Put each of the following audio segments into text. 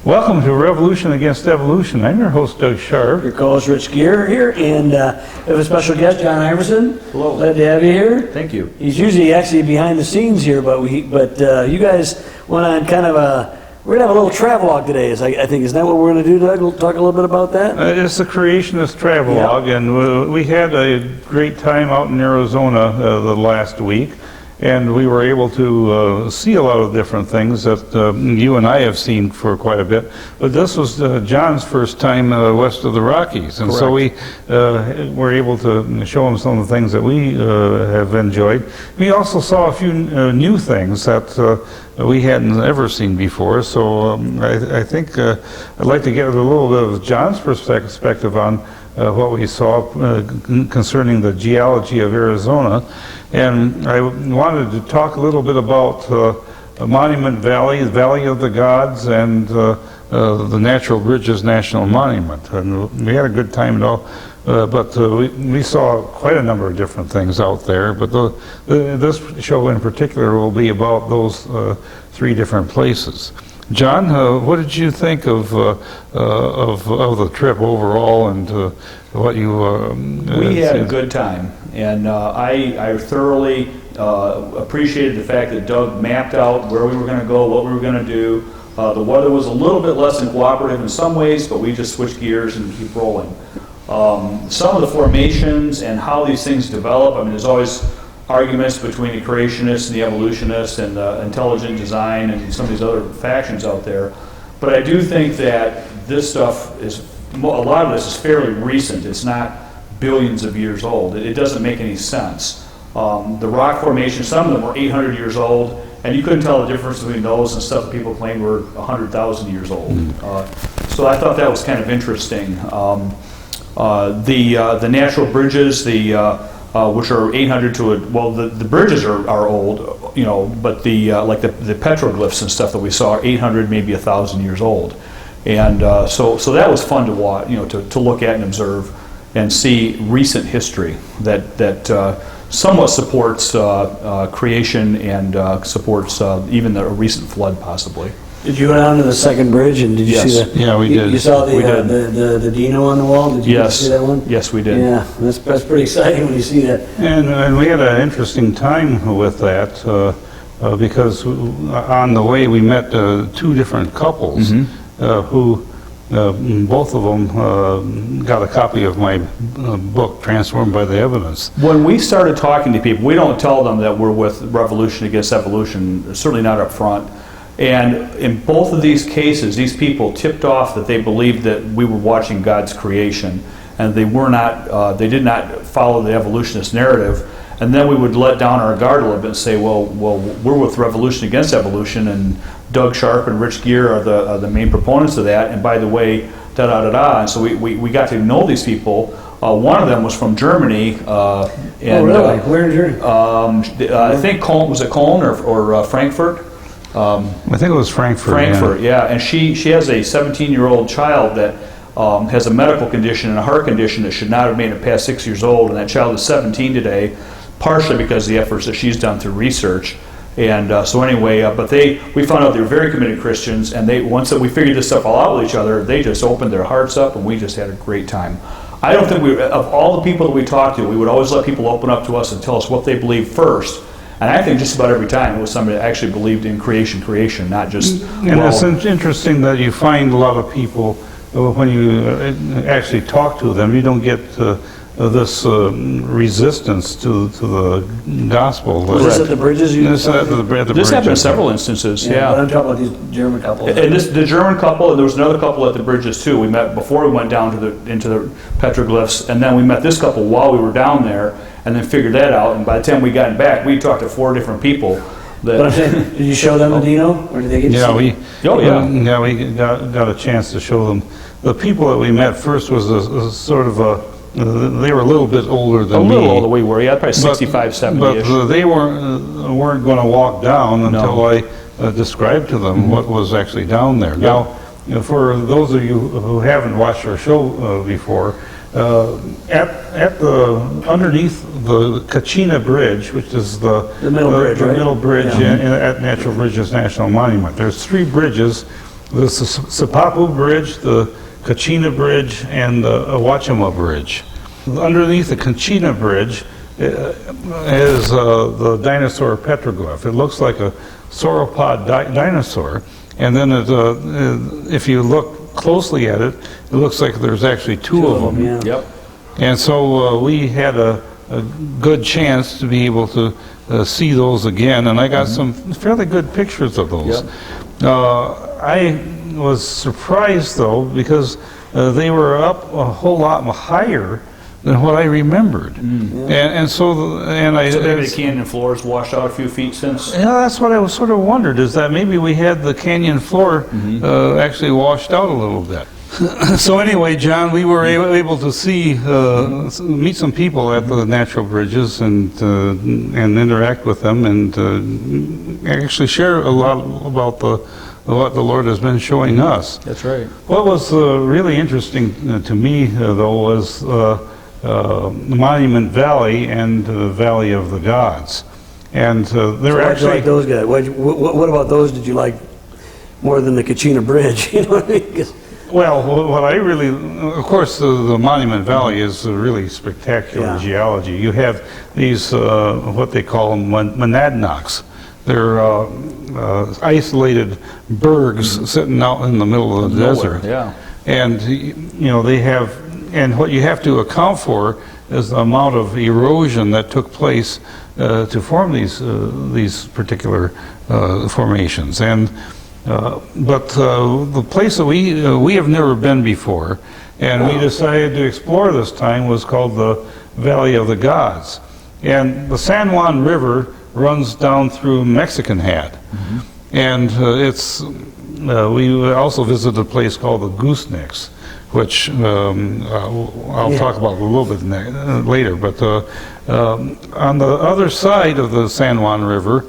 Welcome to Revolution Against Evolution. I'm your host, Doug Sharp. Your co-host, Rich Gear, here, and we have a special guest, John Iverson. Hello. Glad to have you here. Thank you. He's usually actually behind the scenes here, but you guys went on kind of we're going to have a little travelogue today, I think. Isn't that what we're going to do, Doug? We'll talk a little bit about that? It's the creationist travelogue, and we had a great time out in Arizona the last week. And we were able to see a lot of different things that you and I have seen for quite a bit. But this was John's first time west of the Rockies. And so we were able to show him some of the things that we have enjoyed. We also saw a few new things that we hadn't ever seen before. So I think I'd like to get a little bit of John's perspective on what we saw concerning the geology of Arizona. And I wanted to talk a little bit about Monument Valley, the Valley of the Gods, and the Natural Bridges National Monument. And we had a good time and all, but we saw quite a number of different things out there. But this show in particular will be about those three different places. John, what did you think of the trip overall, and what you? We had a good time, and I thoroughly appreciated the fact that Doug mapped out where we were going to go, what we were going to do. The weather was a little bit less than cooperative in some ways, but we just switched gears and keep rolling. Some of the formations and how these things develop. I mean, there's always arguments between the creationists and the evolutionists and intelligent design and some of these other factions out there. But I do think that this stuff a lot of this is fairly recent. It's not billions of years old. It doesn't make any sense. The rock formations, some of them were 800 years old, and you couldn't tell the difference between those and stuff that people claimed were 100,000 years old. So I thought that was kind of interesting. The natural bridges, which are 800 to the bridges are old, you know, but like the petroglyphs and stuff that we saw are 800, maybe 1,000 years old, and so that was fun to watch, you know, to look at and observe and see recent history that somewhat supports creation and supports even the recent flood possibly. Did you go down to the second bridge, and did you see that? Yeah, we did. You saw the Dino on the wall? Did you see that one? Yes, we did. Yeah, that's pretty exciting when you see that. And we had an interesting time with that because on the way we met two different couples who both of them got a copy of my book, Transformed by the Evidence. When we started talking to people, we don't tell them that we're with Revolution Against Evolution, certainly not up front. And in both of these cases, these people tipped off that they believed that we were watching God's creation, and they were not. They did not follow the evolutionist narrative. And then we would let down our guard a little bit and say, well, we're with Revolution Against Evolution, and Doug Sharp and Rich Gear are the main proponents of that. And by the way, da da da da. And so we got to know these people. One of them was from Germany. Oh, really? Where in Germany? I think Cologne, was it Cologne or Frankfurt? I think it was Frankfurt. Frankfurt, yeah. And she has a 17-year-old child that has a medical condition and a heart condition that should not have made it past 6 years old, and that child is 17 today, partially because of the efforts that she's done through research. And so anyway, but we found out they were very committed Christians, and once that we figured this stuff all out with each other, they just opened their hearts up, and we just had a great time. I don't think of all the people that we talked to, we would always let people open up to us and tell us what they believe first. And I think just about every time it was somebody that actually believed in creation, not just... And it's interesting that you find a lot of people, when you actually talk to them, you don't get this resistance to the gospel. Was this at the bridges? This happened in several instances, yeah. But I'm talking about these German couples. And the German couple, and there was another couple at the bridges too. We met before we went down into the petroglyphs, and then we met this couple while we were down there, and then figured that out. And by the time we got back, we talked to 4 different people. But I'm saying, did you show them the Dino, or did they get to see it? We got a chance to show them. The people that we met first was a sort of they were a little bit older than me. A little older we were, yeah, probably 65, 70-ish. But they weren't going to walk down until I described to them what was actually down there. Now, for those of you who haven't watched our show before, underneath the Kachina Bridge, which is the middle bridge, at Natural Bridges National Monument. There's 3 bridges the Sipapu Bridge, the Kachina Bridge, and the Awachima Bridge. Underneath the Kachina Bridge is the Dinosaur Petroglyph. It looks like a sauropod dinosaur, and then if you look closely at it, it looks like there's actually two of them. Yeah. Yep. And so we had a good chance to be able to see those again, and I got some fairly good pictures of those. Yep. I was surprised, though, because they were up a whole lot higher than what I remembered. And so I... So maybe the canyon floors washed out a few feet since? Yeah, that's what I was sort of wondered, is that maybe we had the canyon floor actually washed out a little bit. So anyway, John, we were able to meet some people at the natural bridges and interact with them and actually share a lot about what the Lord has been showing us. That's right. What was really interesting to me, though, was Monument Valley and the Valley of the Gods. And they're Why'd you actually... like those guys? What about those did you like more than the Kachina Bridge? You know what I mean? 'Cause Well, what I really, of course, the Monument Valley is really spectacular geology. You have these, what they call them, monadnocks. They're isolated bergs sitting out in the middle of the desert. Yeah. And, you know, and what you have to account for is the amount of erosion that took place to form these particular formations. And but the place that we have never been before, and we decided to explore this time, was called the Valley of the Gods. And the San Juan River runs down through Mexican Hat. And we also visited a place called the Goose Necks, which I'll talk about a little bit later. But on the other side of the San Juan River,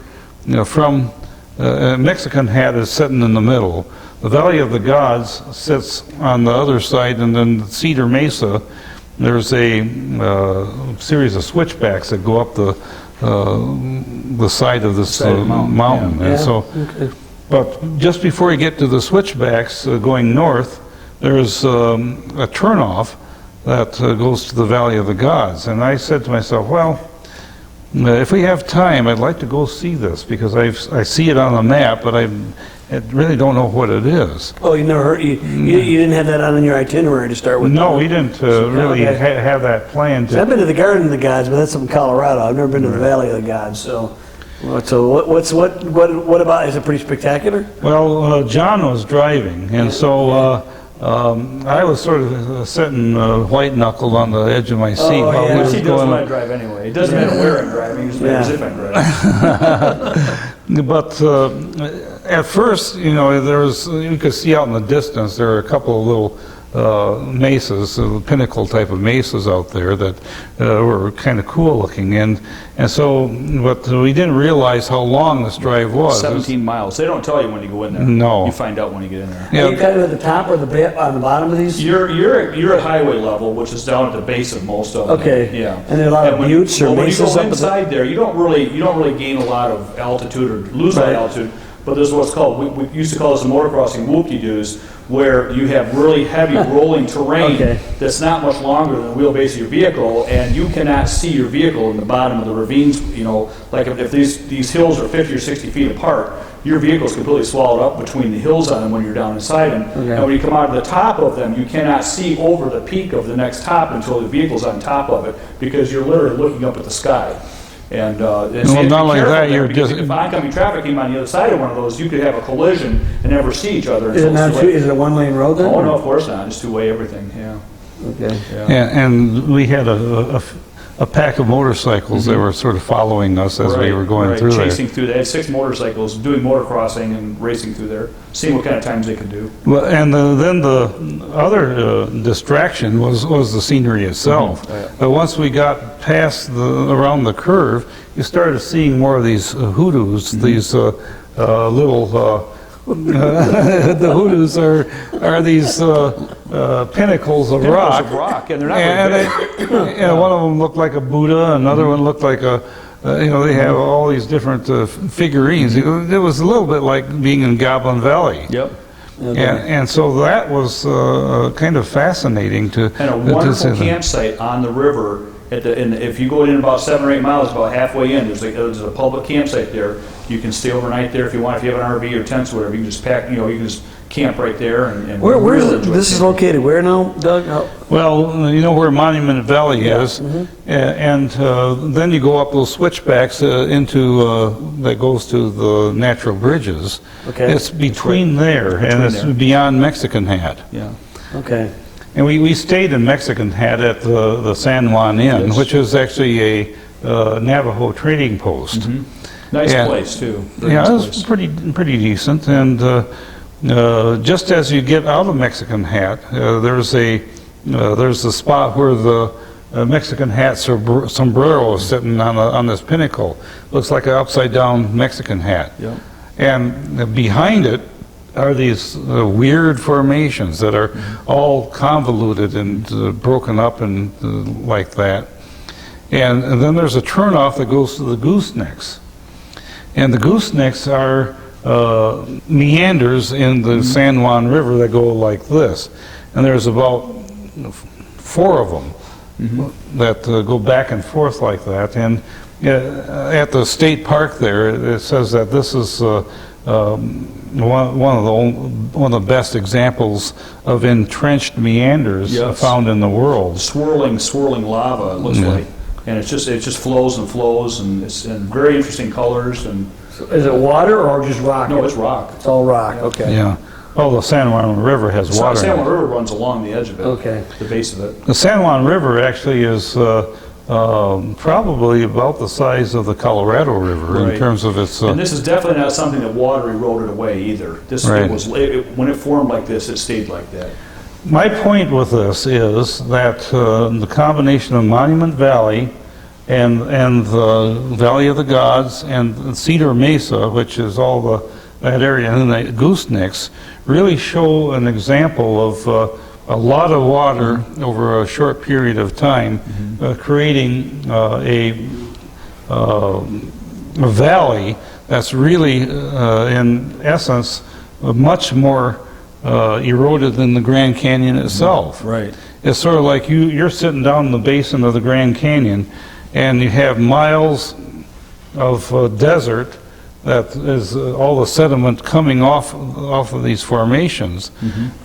you know, from Mexican Hat is sitting in the middle. The Valley of the Gods sits on the other side, and then Cedar Mesa, there's a series of switchbacks that go up the side of this mountain. Yeah. And so, but just before you get to the switchbacks going north, there's a turnoff that goes to the Valley of the Gods. And I said to myself, well, if we have time, I'd like to go see this, because I see it on the map, but I really don't know what it is. Oh, you never heard? You didn't have that on your itinerary to start with? No, we didn't really have that planned. I've been to the Garden of the Gods, but that's up in Colorado. I've never been to the Valley of the Gods. So what about? Is it pretty spectacular? Well, John was driving, and so I was sort of sitting white-knuckled on the edge of my seat while we He was does going. when I drive anyway. It doesn't matter where I'm driving, it just matters if I'm driving. But at first, you know, you could see out in the distance, there are a couple of little mesas, pinnacle type of mesas out there that were kind of cool looking. And so, but we didn't realize how long this drive was. 17 miles. They don't tell you when you go in there. No. You find out when you get in there. Are you kind of at the top or on the bottom of these? You're at highway level, which is down at the base of most of them. Okay. Yeah. And there are a lot of buttes or when mesas you go up at the... inside there, you don't really gain a lot of altitude or lose a lot of altitude. But there's what's called, we used to call this a motor crossing whoop-de-doos, where you have really heavy rolling terrain that's not much longer than the wheelbase of your vehicle, and you cannot see your vehicle in the bottom of the ravines. You know, like if these hills are 50 or 60 feet apart, your vehicle's completely swallowed up between the hills on them when you're down inside them. And when you come out of the top of them, you cannot see over the peak of the next top until the vehicle's on top of it, because you're literally looking up at the sky. And so you have to be not only careful that, there, you're because just... if oncoming traffic came on the other side of one of those, you could have a collision and never see each other. Is it a one-lane road then? Oh, no, of course not. It's two-way everything, yeah. Okay. Yeah. And we had a pack of motorcycles that were sort of following us as we were going through there. Chasing through. They had 6 motorcycles doing motocrossing and racing through there, seeing what kind of times they could do. Well, and then the other distraction was the scenery itself. But once we got past around the curve, you started seeing more of these hoodoos, these little... the hoodoos are these pinnacles of rock. And they're not very big. And one of them looked like a Buddha, another one looked like a, they have all these different figurines. It was a little bit like being in Goblin Valley. Yep. Okay. And so that was kind of fascinating to And a to wonderful see that. campsite on the river. And if you go in about 7 or 8 miles, about halfway in, there's a public campsite there. You can stay overnight there if you want. If you have an RV or tents or whatever, you can just pack. You can just camp right there. And Where's really enjoy this is camping. located? Where now, Doug? Oh, Well, you know where Monument Valley is, and then you go up those switchbacks that goes to the natural bridges. Okay. It's between there, and it's there. beyond Mexican Hat. Yeah. okay. And we stayed in Mexican Hat at the San Juan Inn, Yes. which is actually a Navajo trading post. Nice Yeah. place too. Very Yeah, nice it was place. pretty decent. And just as you get out of Mexican Hat, there's a spot where the Mexican Hat sombrero is sitting on this pinnacle. Looks like an upside down Mexican hat. Yep. And behind it are these weird formations that are all convoluted and broken up and like that. And then there's a turnoff that goes to the Goose Necks. And the Goose Necks are meanders in the San Juan River that go like this. And there's about 4 of them that go back and forth like that. And at the state park there, it says that this is one of the best examples of entrenched meanders Yes. found in the world. Swirling lava, it looks like. And it just flows and flows, and it's in very interesting colors. And Is it water or just rock? no, it's rock. It's all rock. Okay. Yeah. Oh, the San Juan River has water. San in Juan it. River runs along the edge of it. Okay. The base of it. The San Juan River actually is probably about the size of the Colorado River in Right. terms of its. And this is definitely not something that water eroded away either. This Right. thing was when it formed like this, it stayed like that. My point with this is that the combination of Monument Valley and the Valley of the Gods and Cedar Mesa, which is all that area, and the Goose Necks, really show an example of a lot of water over a short period of time, creating a valley that's really, in essence, much more eroded than the Grand Canyon itself. Right. It's sort of like you're sitting down in the basin of the Grand Canyon, and you have miles of desert that is all the sediment coming off of these formations.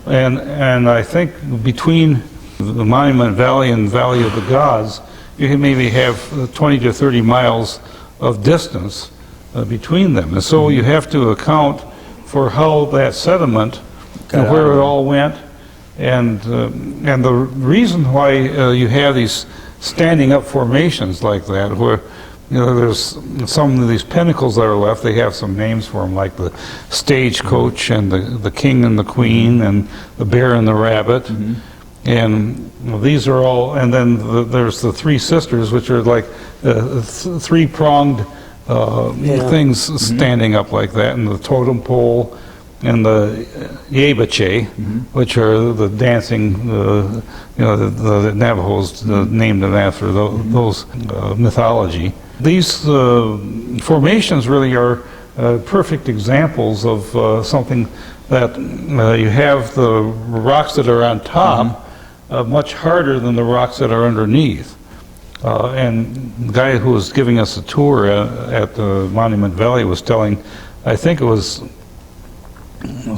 And I think between the Monument Valley and Valley of the Gods, you can maybe have 20 to 30 miles of distance between them. And so you have to account for how that sediment and where it all went. And the reason why you have these standing up formations like that, where there's some of these pinnacles that are left, they have some names for them, like the Stagecoach and the King and the Queen and the Bear and the Rabbit. And these are all, and then there's the Three Sisters, which are like three-pronged things standing up like that, and the totem pole, and the Yebache, which are the dancing, the Navajos named them after those mythology. These formations really are perfect examples of something that you have the rocks that are on top much harder than the rocks that are underneath. And the guy who was giving us a tour at the Monument Valley was telling, I think it was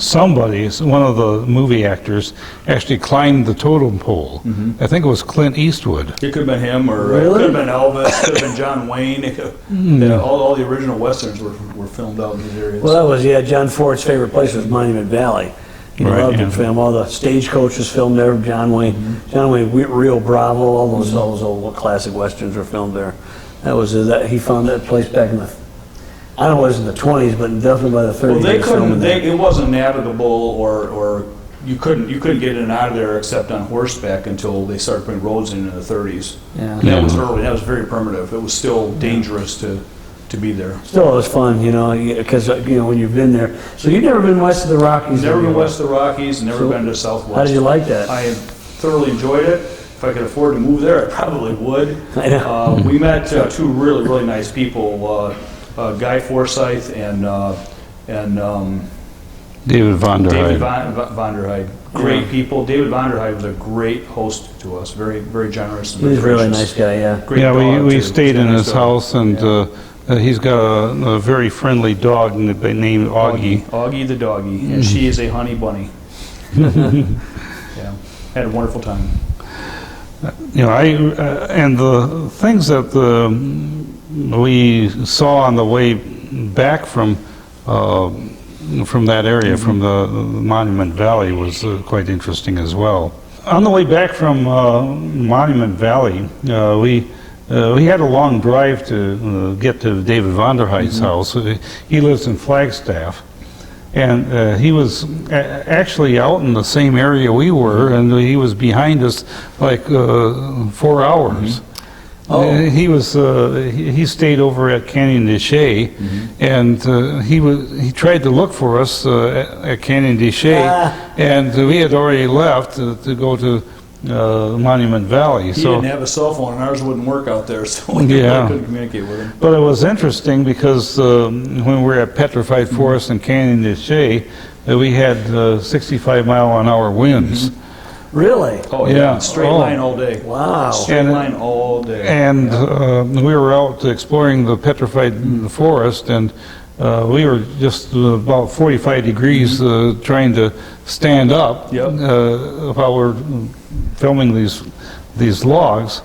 somebody, one of the movie actors, actually climbed the totem pole. I think it was Clint Eastwood. It could have been him, or Really? it could have been Elvis, could have been John Wayne. It could, all the original westerns were filmed out in these areas. Well, that was, John Ford's favorite place was Monument Valley. He Right, loved yeah. to film. All the Stagecoach was filmed there. John Wayne, Rio Bravo, all those old classic westerns were filmed there. That was he found that place back in the, I don't know, it was in the 20s, but definitely by the 30s. Well, they was filming couldn't. there. It wasn't navigable, or you couldn't get in and out of there except on horseback until they started putting roads in the 30s. Yeah. And that was early. That was very primitive. It was still dangerous to be there. Still, it was fun, because when you've been there. So you've never been west of the Rockies? Never have been you? west of the Rockies, and never So, been to Southwest. How did you like that? I thoroughly enjoyed it. If I could afford to move there, I probably would. I know. We met two really, really nice people, Guy Forsyth and David von der David Heide. von der Heide. Great people. David von der Heide was a great host to us. Very, very generous. And He's a very really gracious. nice guy, yeah. Great Yeah, dog, we too. stayed in Nice his dog. house, and he's got a very friendly dog named Augie. Augie the doggy, and she is a honey bunny. Yeah, had a wonderful time. You know, and the things that we saw on the way back from that area, from the Monument Valley, was quite interesting as well. On the way back from Monument Valley, we had a long drive to get to David von der Heide's house. He lives in Flagstaff, and he was actually out in the same area we were, and he was behind us like 4 hours. He stayed over at Canyon de Chelly, and he tried to look for us at Canyon de Chelly, and we had already left to go to Monument Valley. He didn't have a cell phone, and ours wouldn't work out there, so we Yeah. couldn't communicate with him. But it was interesting because when we were at Petrified Forest and Canyon de Chelly, we had 65-mile-an-hour winds. Really? Oh Yeah. straight Oh. line all day. Wow. Straight And- line all day. And we were out exploring the Petrified Forest, and we were just about 45 degrees trying to stand up Yep. while we're filming these logs.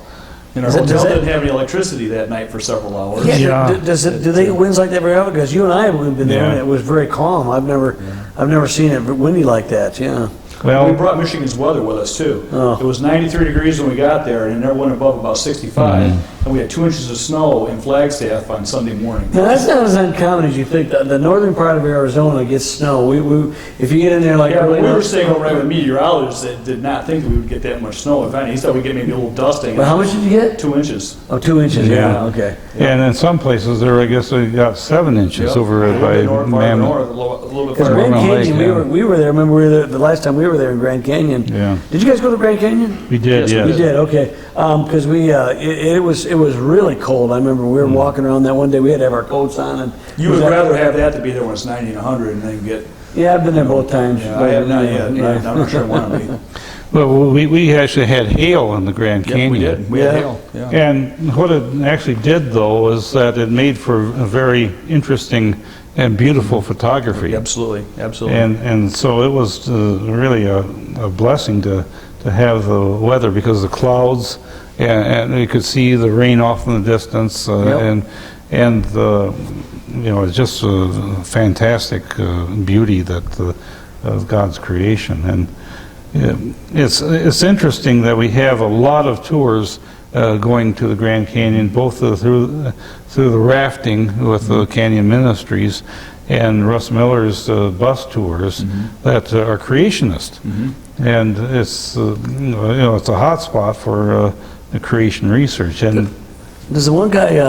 And our Does hotel it- didn't have any electricity that night for several hours. Yeah. Do they get winds like that very often? Because you and I have been there, Yeah. and it was very calm. I've never seen it windy like that. Yeah. We Well, brought Michigan's weather with us too. Oh. It was 93 degrees when we got there, and it never went above about 65. And we had 2 inches of snow in Flagstaff on Sunday morning. Now that's not as uncommon as you think. The northern part of Arizona gets snow. If you get in there like Yeah, early but we were enough- staying over there with meteorologists that did not think that we would get that much snow. In fact, he thought we'd get maybe a little dusting. But how much did you get? 2 inches. Oh, 2 inches. Yeah. Yeah. Okay. and in some places there, I guess we got 7 inches Yep. over A it little by bit north, farther Mammoth. north, a little bit Because farther Grand Mammoth north. Lake, Canyon, yeah. we were there. Remember, we were there the last time we were there in Grand Canyon. Yeah. Did you guys go to Grand Canyon? We did, Yes, we yes. We did, okay. Because it was really cold. I remember we were walking around that one day. We had to have our coats on. And You would rather have that to be there when it's 90 and 100 and then get. Yeah, I've been there both times. Yeah, I have not yet. Yeah. I'm not sure I want to be. Well, we actually had hail in the Grand Yep, Canyon. we did. We had Yeah. hail. Yeah. And what it actually did, though, was that it made for a very interesting and beautiful photography. Absolutely, absolutely. And so it was really a blessing to have the weather, because the clouds, and you could see the rain off in the distance, Yep. and it's just a fantastic beauty that of God's creation. And it's interesting that we have a lot of tours going to the Grand Canyon, both through the rafting with the Canyon Ministries and Russ Miller's bus tours that are creationist. And it's it's a hot spot for creation research. And There's the one guy,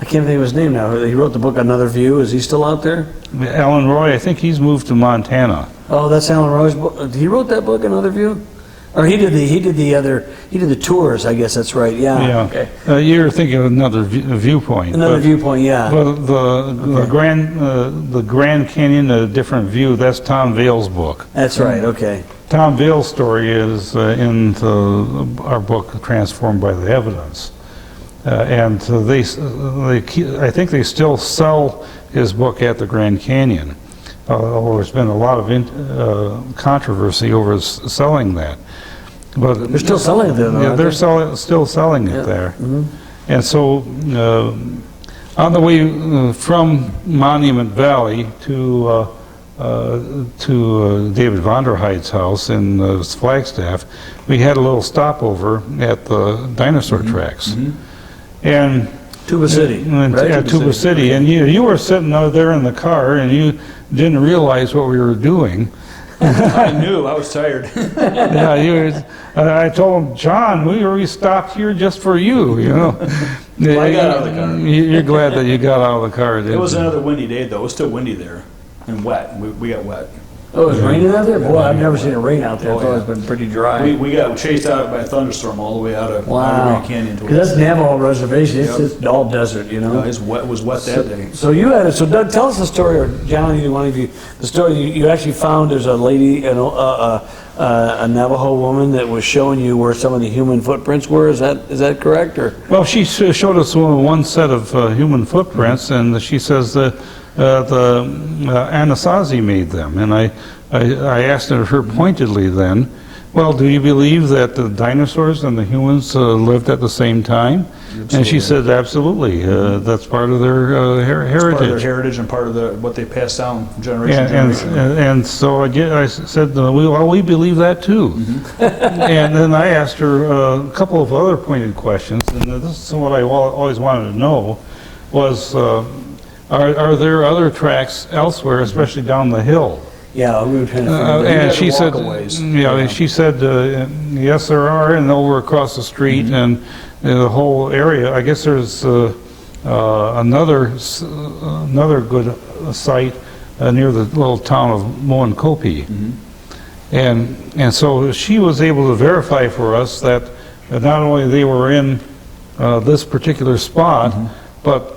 I can't think of his name now. He wrote the book Another View. Is he still out there? Alan Roy, I think he's moved to Montana. Oh, that's Alan Roy's book. He wrote that book, Another View? Or he did the tours, I guess that's right. Yeah. Okay. You're thinking of Another Viewpoint. Another but- Viewpoint, yeah. Well, the Grand Canyon, A Different View, that's Tom Vail's book. That's right, okay. Tom Vail's story is in our book, Transformed by the Evidence. And I think they still sell his book at the Grand Canyon. Although there's been a lot of controversy over selling that. But They're still selling it there, though, yeah, aren't they're they? still selling it Yeah. there. And so on the way from Monument Valley to David von der Heide's house in Flagstaff, we had a little stopover at the dinosaur tracks. And Tuba City. right? yeah, Tuba City, and you were sitting out there in the car, and you didn't realize what we were doing. I knew, I was tired. Yeah, I told him, John, we stopped here just for you, you know. Well, I got out of the car. You're glad that you got out of the car, didn't It was you? another windy day though, it was still windy there and wet, we got wet. Oh, it was raining out there? Boy, I've never seen it rain out there. It's Oh, always yeah. been pretty dry. We got chased out by a thunderstorm all the way out of Wow. Grand Canyon to Because that's Navajo Reservation. Yep. It's all desert, you know? It was wet that day. So you had it. So Doug, tell us the story, or John, either one of you, the story you actually found. There's a lady, a Navajo woman that was showing you where some of the human footprints were. Is that correct? Or Well, she showed us one set of human footprints, and she says that the Anasazi made them. And I asked her pointedly then, well, do you believe that the dinosaurs and the humans lived at the same time? And she said, absolutely. That's part of their heritage. Part of their heritage and part of what they passed down generation to generation. And so I said, well, we believe that too. And then I asked her a couple of other pointed questions, and this is what I always wanted to know, was are there other tracks elsewhere, especially down the hill? yeah, we were trying to figure that And out. she said, walkaways. she said, yes, there are, and over across the street, and the whole area. I guess there's another good site near the little town of Moenkopi. And so she was able to verify for us that not only they were in this particular spot, but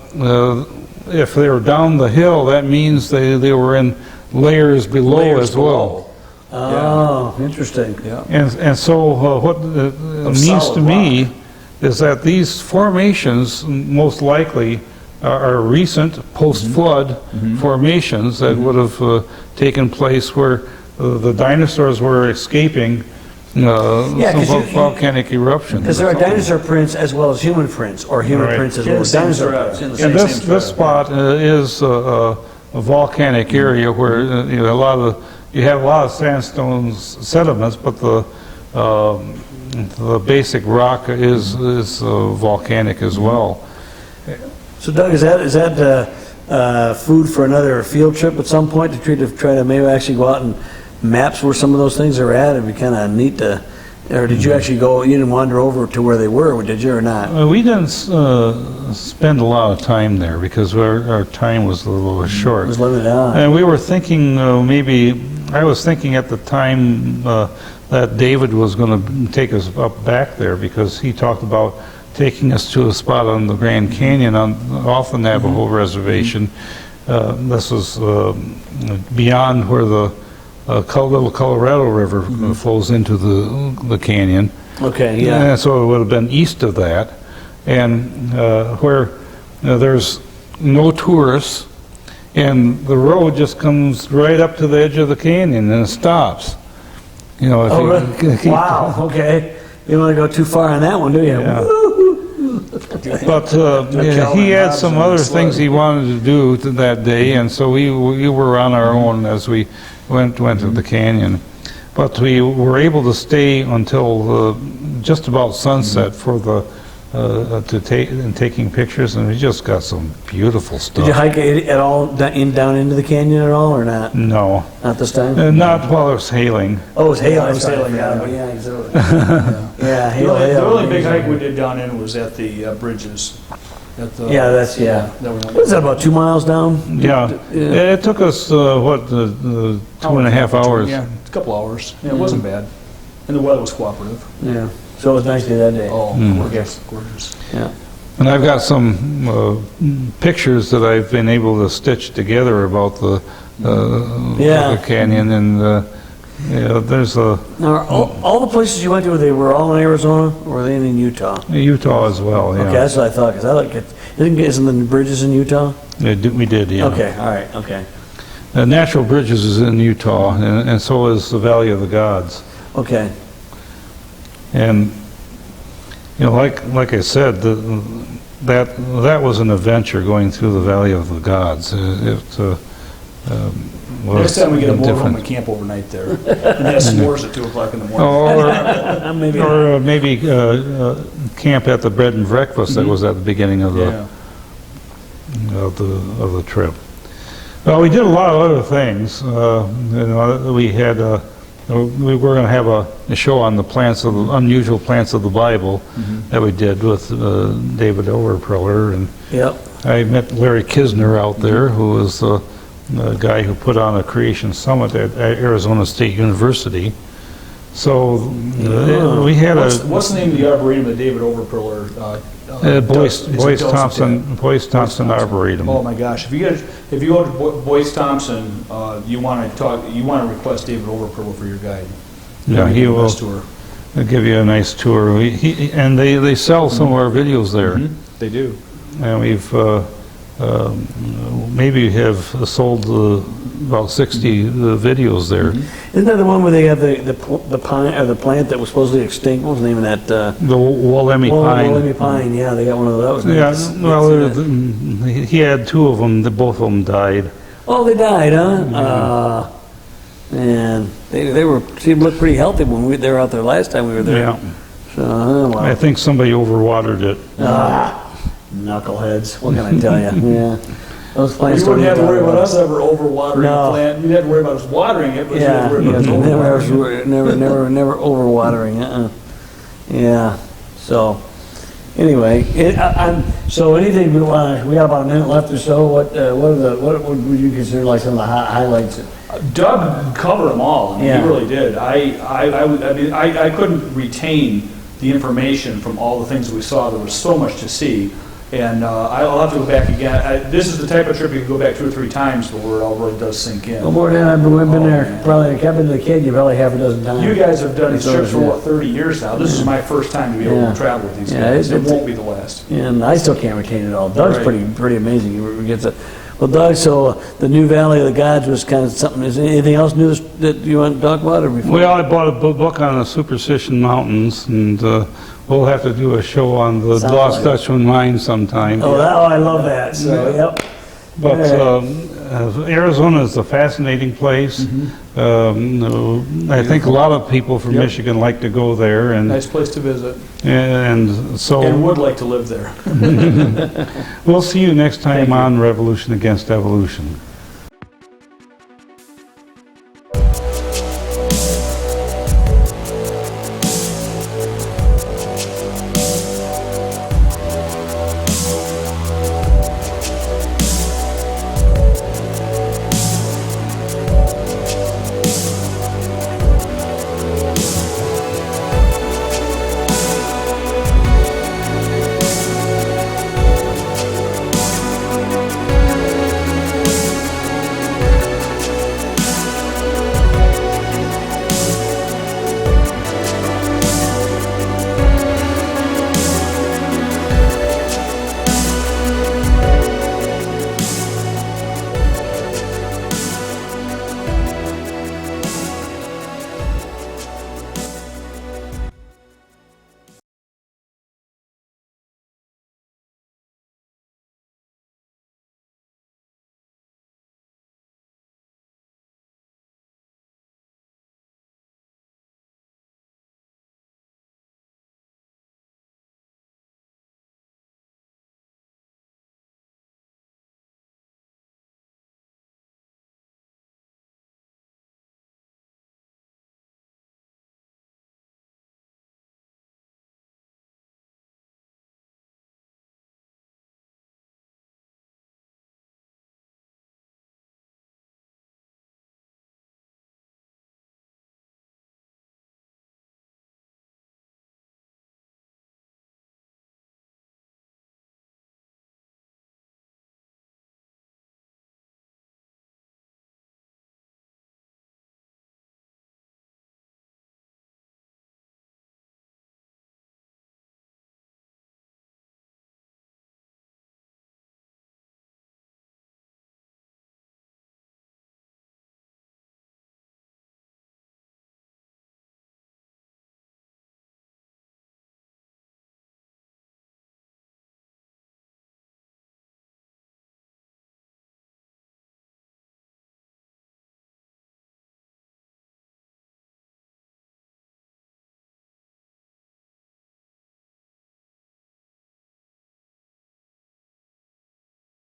if they were down the hill, that means they were in layers below Layers as well. Oh, interesting. Yeah. And so what it means solid to me is that these formations most likely are recent post-flood formations that would have taken place where the dinosaurs were escaping 'cause some you- volcanic eruptions. Because there are dinosaur prints as well as human prints, or human Right. prints as Yeah, well the as same dinosaur strata. prints. In the Yeah, And same- same this strata. spot is a volcanic area where you have a lot of sandstone sediments, but the basic rock is volcanic as well. So Doug, is that food for another field trip at some point to try to maybe actually go out and maps where some of those things are at? It'd be kind of neat to, or did you actually go, you didn't wander over to where they were, did you, or not? We didn't spend a lot of time there because our time was a little It short. was limited on. And we were thinking I was thinking at the time that David was going to take us up back there because he talked about taking us to a spot on the Grand Canyon off the Navajo Reservation. This was beyond where the little Colorado River flows into the canyon. Okay, yeah. And so it would have been east of that, and where there's no tourists, and the road just comes right up to the edge of the canyon and it stops. You know, if Oh, you really? keep- Wow, okay. You don't want to go too far on that one, do you? Yeah. But Calvin he had Hobbes some on the other sled. things he wanted to do that day, and so we were on our own as we went to the canyon. But we were able to stay until just about sunset for taking pictures, and we just got some beautiful stuff. Did you hike it at all down into the canyon at all, or not? No, Not this time? not while it was hailing. Oh, it was hail. it was hailing, yeah. Yeah, exactly. Yeah, hail, The hail. only big hike we did down in was at the bridges. Yeah, that's, yeah. That we went What is that, about 2 miles down? Yeah, it took us 2.5 hours. Yeah, a couple hours. Yeah, it wasn't bad. And the weather was cooperative. Yeah. So it was nice to do that day. Oh, gorgeous, gorgeous. Yeah. And I've got some pictures that I've been able to stitch together about the canyon, and there's Now, all the places you went to, they were all in Arizona, or were they in Utah? Utah as well. Yeah, Okay, that's what I thought, because I like it. Isn't the bridges in Utah? we did. Yeah. Okay, all right, okay. Natural Bridges is in Utah, and so is the Valley of the Gods. Okay. And like I said, that was an adventure going through the Valley of the Gods. Next time we get a motorhome different. and camp overnight there. And have s'mores at 2 o'clock in the morning. Maybe. Or maybe camp at the bread and breakfast that was at the beginning of Yeah. the trip. Well, we did a lot of other things. We were going to have a show on the unusual plants of the Bible that we did with David Overpeller, and Yep. I met Larry Kisner out there, who was the guy who put on a creation summit at Arizona State University. So we had What's the name of the arboretum that David Overpearler Boyce Thompson Arboretum. Oh my gosh! If you go to Boyce Thompson, you want to request David Overpearler for your guide. Yeah, he will. Tour. They'll give you a nice tour. And they sell some of our videos there. Mm-hmm. They do. And we've maybe have sold about 60 videos there. Mm-hmm. Isn't that the one where they have the pine or the plant that was supposedly extinct? What was the name of that? The Wollemi pine. Wollemi pine. Yeah, they got one of those. Yeah. Well, he had two of them. Both of them died. Oh, they died, huh? And they seemed to look pretty healthy when they were out there last time we were there. Yeah. So, I think somebody overwatered it. Knuckleheads. What can I tell you? Yeah. Those plants You wouldn't have to worry about us ever overwatering a plant. You'd have to worry about us watering it, but you'd have to worry about us overwatering it. Never overwatering. Yeah. So, anyway, so anything we got about a minute left or so. What would you consider like some of the highlights? Doug covered them all. I mean, Yeah. He really did. I couldn't retain the information from all the things we saw. There was so much to see. And I'll have to go back again. This is the type of trip you can go back 2 or 3 times where it all really does sink in. Well, more than we've been there. Probably, I've been the kid. You probably half a dozen times. You guys have done these trips for, Yeah. 30 years now. This is my first time to be able Yeah. to travel with these Yeah, guys. It it's- won't be the last. And I still can't retain it all. Doug's Right. pretty amazing. He gets it. Well, Doug, so the new Valley of the Gods was kind of something. Is there anything else new that you want to talk about? Or before? Well, I bought a book on the Superstition Mountains, and we'll have to do a show on the Sounds Lost like Dutchman mine sometime. I love that. So, yep. But Yeah. Arizona is a fascinating place. I think a lot of people from Yep. Michigan like to go there, and Nice place to visit. so And would like to live there. we'll see you next time on Revolution Against Evolution.